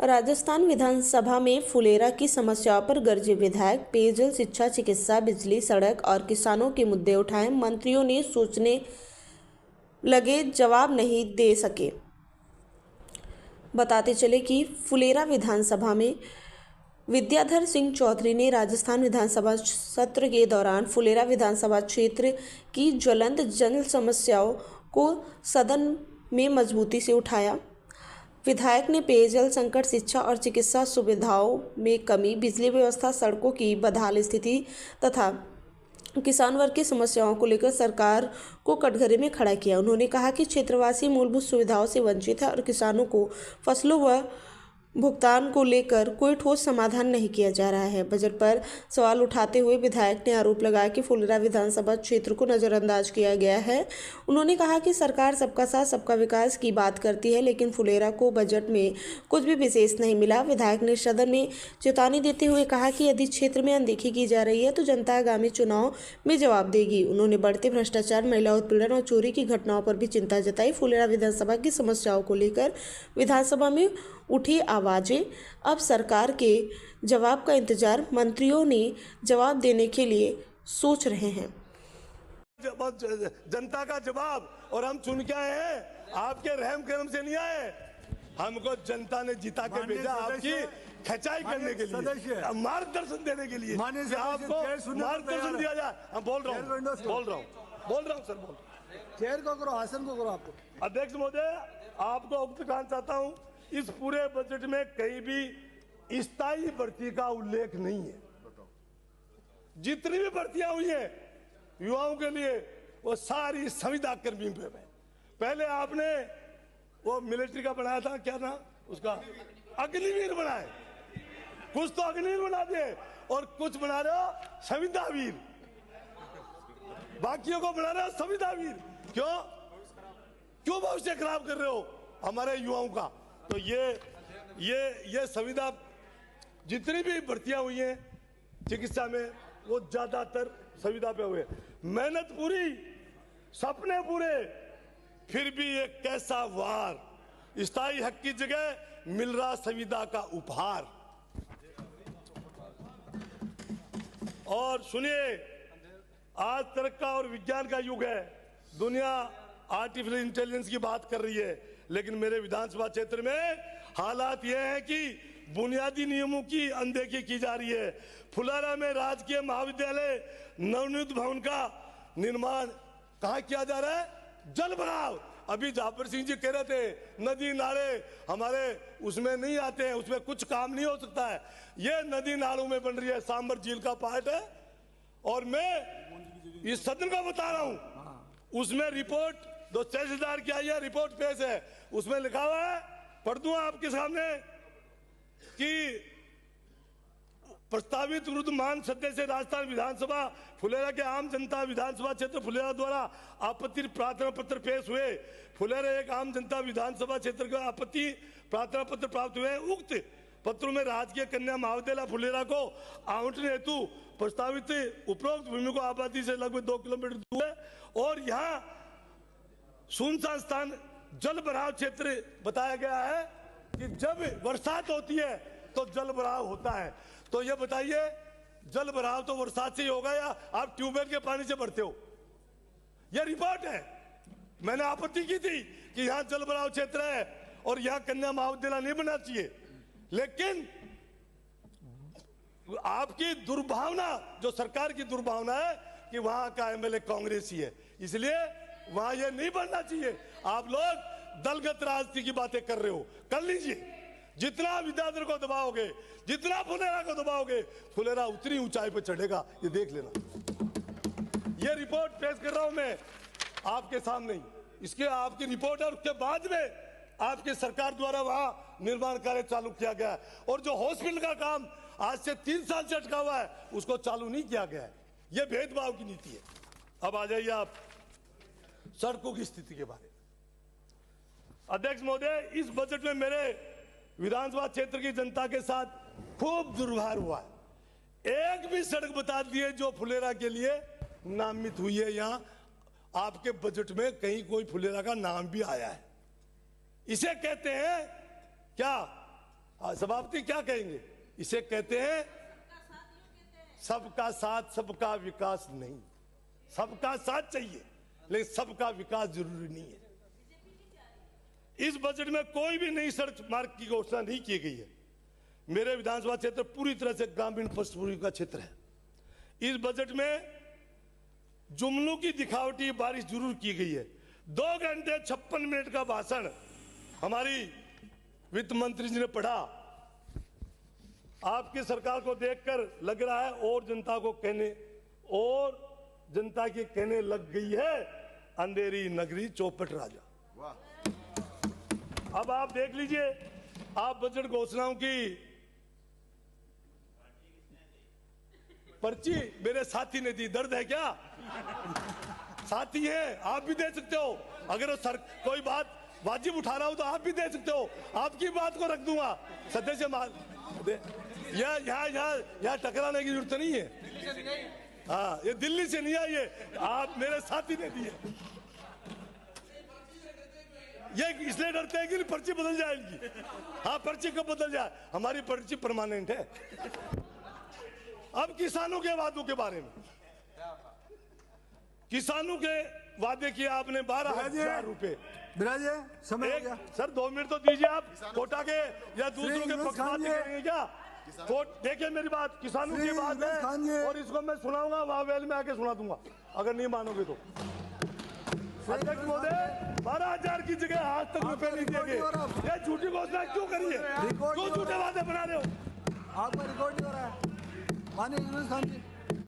राजस्थान विधानसभा में फुलेरा की समस्याओं पर गरजे विधायक। पेयजल, शिक्षा, चिकित्सा, बिजली, सड़क और किसानों के मुद्दे उठाए। मंत्रियों ने सोचने लगे, जवाब नहीं दे सके। बताते चले कि फुलेरा विधानसभा में विद्याधर सिंह चौधरी ने राजस्थान विधानसभा सत्र के दौरान फुलेरा विधानसभा क्षेत्र की ज्वलंत जन समस्याओं को सदन में मजबूती से उठाया। विधायक ने पेयजल संकट, शिक्षा और चिकित्सा सुविधाओं में कमी, बिजली व्यवस्था, सड़कों की बदहाल स्थिति तथा किसान वर्ग की समस्याओं को लेकर सरकार को कटघरे में खड़ा किया। उन्होंने कहा कि क्षेत्रवासी मूलभूत सुविधाओं से वंचित है और किसानों को फसलों व भुगतान को लेकर कोई ठोस समाधान नहीं किया जा रहा है। बजट पर सवाल उठाते हुए विधायक ने आरोप लगाया कि फुलेरा विधानसभा क्षेत्र को नज़रअंदाज किया गया है। उन्होंने कहा कि सरकार सबका साथ सबका विकास की बात करती है, लेकिन फुलेरा को बजट में कुछ भी विशेष नहीं मिला। विधायक ने सदन में चेतावनी देते हुए कहा कि यदि क्षेत्र में अनदेखी की जा रही है तो जनता आगामी चुनाव में जवाब देगी। उन्होंने बढ़ते भ्रष्टाचार, महिला उत्पीड़न और चोरी की घटनाओं पर भी चिंता जताई। फुलेरा विधानसभा की समस्याओं को लेकर विधानसभा में उठी आवाजें। अब सरकार के जवाब का इंतजार मंत्रियों ने जवाब देने के लिए सोच रहे हैं। जनता का जवाब, और हम चुन के आए हैं, आपके रहम करम से नहीं आए। हमको जनता ने जिता के भेजा आपकी खिंचाई करने के लिए, मार्गदर्शन देने के लिए, आपको मार्गदर्शन दिया जाए। हम बोल रहा हूँ सर, चेयर को करो, आसन को करो। आपको अध्यक्ष महोदय, आपको अवगत कराना चाहता हूँ, इस पूरे बजट में कहीं भी स्थायी भर्ती का उल्लेख नहीं है। जितनी भी भर्तियां हुई हैं युवाओं के लिए, वो सारी संविदा कर्मी पे है। पहले आपने वो मिलिट्री का बनाया था, क्या ना उसका, अग्निवीर बनाए। कुछ तो अग्निवीर बना दिए और कुछ बना रहे हो संविदावीर, बाकियों को बना रहे हो संविदावीर। क्यों भविष्य खराब कर रहे हो हमारे युवाओं का? तो ये संविदा, जितनी भी भर्तियां हुई हैं चिकित्सा में, वो ज्यादातर संविदा पे हुए। मेहनत पूरी, सपने पूरे, फिर भी एक कैसा वार, स्थायी हक की जगह मिल रहा संविदा का उपहार। और सुनिए, आज तरक्का और विज्ञान का युग है, दुनिया आर्टिफिशियल इंटेलिजेंस की बात कर रही है, लेकिन मेरे विधानसभा क्षेत्र में हालात यह है कि बुनियादी नियमों की अनदेखी की जा रही है। फुलेरा में राजकीय महाविद्यालय नवनिर्मित भवन का निर्माण कहाँ किया जा रहा है? जल भराव। अभी जाफर सिंह जी कह रहे थे नदी नाले हमारे उसमें नहीं आते हैं, उसमें कुछ काम नहीं हो सकता है। ये नदी नालों में बन रही है, सांबर झील का पार्ट है। और मैं इस सदन को बता रहा हूं, उसमें रिपोर्ट 2 की आई है, रिपोर्ट पेश है, उसमें लिखा हुआ है, पढ़ दूं आपके सामने, कि प्रस्तावित विरुद्ध सत्य से राजस्थान विधानसभा फुलेरा के आम जनता विधानसभा क्षेत्र फुलेरा द्वारा आपत्ति प्रार्थना पत्र पेश हुए। फुलेरा एक आम जनता विधानसभा क्षेत्र के आपत्ति प्रार्थना पत्र प्राप्त हुए। उक्त पत्रों में राजकीय कन्या महाविद्यालय फुलेरा को आवंटन हेतु प्रस्तावित उपरोक्त भूमि को आबादी से लगभग 2 किलोमीटर दूर है और यहाँ सुनसान स्थान जल भराव क्षेत्र बताया गया है कि जब बरसात होती है तो जल भराव होता है। तो ये बताइए, जल भराव तो बरसात से ही होगा या आप ट्यूबवेल के पानी से भरते हो? यह रिपोर्ट है। मैंने आपत्ति की थी कि यहाँ जल भराव क्षेत्र है और यहाँ कन्या महाविद्यालय नहीं बनना चाहिए, लेकिन आपकी दुर्भावना, जो सरकार की दुर्भावना है कि वहां का एमएलए कांग्रेसी है, इसलिए वहां ये नहीं बनना चाहिए। आप लोग दलगत राजनीति की बातें कर रहे हो, कर लीजिए। जितना विद्याधर को दबाओगे, जितना फुलेरा को दबाओगे, फुलेरा उतनी ऊंचाई पर चढ़ेगा, ये देख लेना। ये रिपोर्ट पेश कर रहा हूं मैं आपके सामने, इसके आपकी रिपोर्ट है। उसके बाद में आपकी सरकार द्वारा वहां निर्माण कार्य चालू किया गया है और जो हॉस्पिटल का काम आज से 3 साल से अटका हुआ है उसको चालू नहीं किया गया है। यह भेदभाव की नीति है। अब आ जाइए आप सड़कों की स्थिति के बारे में। अध्यक्ष महोदय, इस बजट में मेरे विधानसभा क्षेत्र की जनता के साथ खूब दुर्व्यवहार हुआ है। एक भी सड़क बता दिए जो फुलेरा के लिए नामित हुई है। यहाँ आपके बजट में कहीं कोई फुलेरा का नाम भी आया है? इसे कहते हैं क्या सभापति क्या कहेंगे? इसे कहते हैं सबका साथ सबका विकास नहीं। सबका साथ चाहिए लेकिन सबका विकास जरूरी नहीं है। इस बजट में कोई भी नई सड़क मार्ग की घोषणा नहीं की गई है। मेरे विधानसभा क्षेत्र पूरी तरह से ग्रामीण पृष्ठभूमि का क्षेत्र है। इस बजट में जुमलों की दिखावटी बारिश जरूर की गई है। 2 घंटे 56 मिनट का भाषण हमारी वित्त मंत्री जी ने पढ़ा। आपकी सरकार को देखकर लग रहा है और जनता के कहने लग गई है अंधेरी नगरी चौपट राजा। अब आप देख लीजिए, आप बजट घोषणाओं की पर्ची मेरे साथी ने दी। दर्द है क्या? साथी है, आप भी दे सकते हो। अगर कोई बात वाजिब उठा रहा हो तो आप भी दे सकते हो। आपकी बात को रख दूंगा सदस्य यहाँ टकराने की जरूरत नहीं है। हाँ, ये दिल्ली से नहीं आई है, आप मेरे साथी ने दी है। ये इसलिए डरते हैं कि पर्ची बदल जाए इनकी। हाँ, पर्ची कब बदल जाए? हमारी पर्ची परमानेंट है। अब किसानों के वादों के बारे में, किसानों के वादे किए आपने 12,000 रुपए। समय हो गया। सर 2 मिनट तो दीजिए। आप कोटा के या दूसरों के पक्षपात करेंगे क्या? देखिए मेरी बात, किसानों की बात है और इसको मैं सुनाऊंगा, वहां वेल में आके सुना दूंगा अगर नहीं मानोगे तो। अध्यक्ष महोदय, 12,000 की जगह आज तक रुपए नहीं दिए गए। ये झूठी घोषणा क्यों करी है? क्यों झूठे वादे बना रहे हो? आपका रिकॉर्ड नहीं हो रहा है। माननीय यूनुस खान जी।